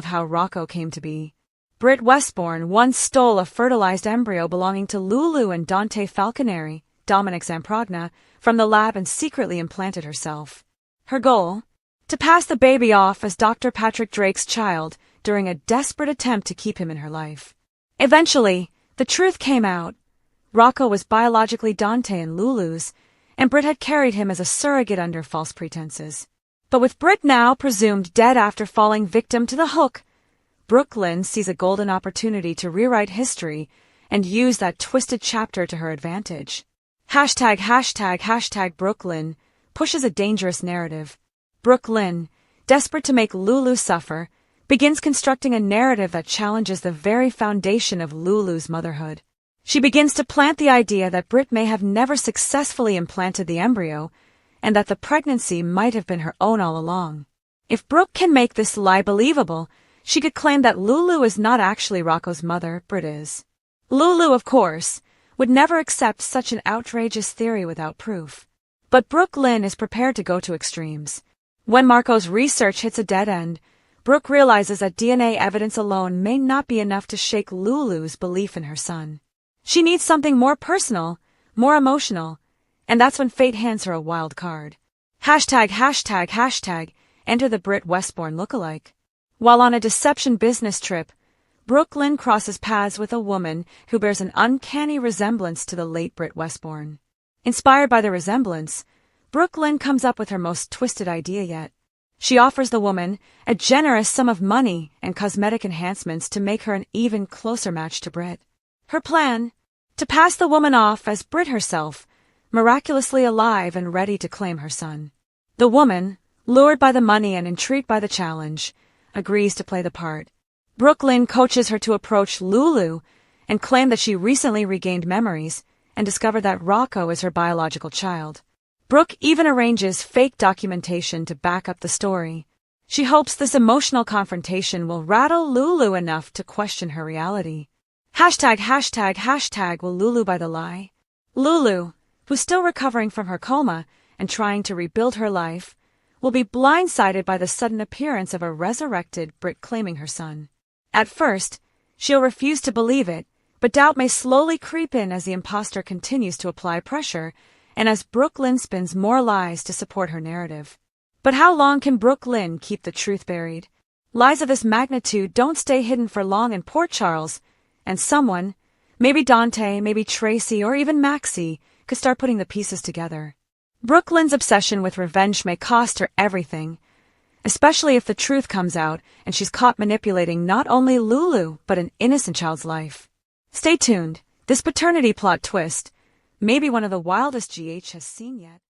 of how Rocco came to be. Britt Westbourne once stole a fertilized embryo belonging to Lulu and Dante Falconeri, Dominic's Amprogna, from the lab and secretly implanted herself. Her goal? To pass the baby off as Dr. Patrick Drake's child during a desperate attempt to keep him in her life. Eventually, the truth came out. Rocco was biologically Dante and Lulu's, and Britt had carried him as a surrogate under false pretenses. But with Britt now presumed dead after falling victim to the hook, Brooklyn sees a golden opportunity to rewrite history and use that twisted chapter to her advantage. ##### Brooklyn pushes a dangerous narrative. Brooklyn, desperate to make Lulu suffer, begins constructing a narrative that challenges the very foundation of Lulu's motherhood. She begins to plant the idea that Britt may have never successfully implanted the embryo, and that the pregnancy might have been her own all along. If Brooke can make this lie believable, she could claim that Lulu is not actually Rocco's mother, Britt is. Lulu, of course, would never accept such an outrageous theory without proof. But Brooklyn is prepared to go to extremes. When Marco's research hits a dead end, Brooke realizes that DNA evidence alone may not be enough to shake Lulu's belief in her son. She needs something more personal, more emotional, and that's when fate hands her a wild card. #### Enter the Britt Westbourne lookalike. While on a deception business trip, Brooklyn crosses paths with a woman who bears an uncanny resemblance to the late Britt Westbourne. Inspired by the resemblance, Brooklyn comes up with her most twisted idea yet. She offers the woman a generous sum of money and cosmetic enhancements to make her an even closer match to Britt. Her plan? To pass the woman off as Britt herself, miraculously alive and ready to claim her son. The woman, lured by the money and intrigued by the challenge, agrees to play the part. Brooklyn coaches her to approach Lulu and claim that she recently regained memories and discovered that Rocco is her biological child. Brooke even arranges fake documentation to back up the story. She hopes this emotional confrontation will rattle Lulu enough to question her reality. #### Will Lulu buy the lie? Lulu, who's still recovering from her coma and trying to rebuild her life, will be blindsided by the sudden appearance of a resurrected Britt claiming her son. At first, she'll refuse to believe it, but doubt may slowly creep in as the imposter continues to apply pressure and as Brooklyn spins more lies to support her narrative. But how long can Brooklyn keep the truth buried? Lies of this magnitude don't stay hidden for long in Port Charles, and someone, maybe Dante, maybe Tracy, or even Maxie, could start putting the pieces together. Brooklyn's obsession with revenge may cost her everything, especially if the truth comes out and she's caught manipulating not only Lulu but an innocent child's life. Stay tuned. This paternity plot twist may be one of the wildest GH has seen yet.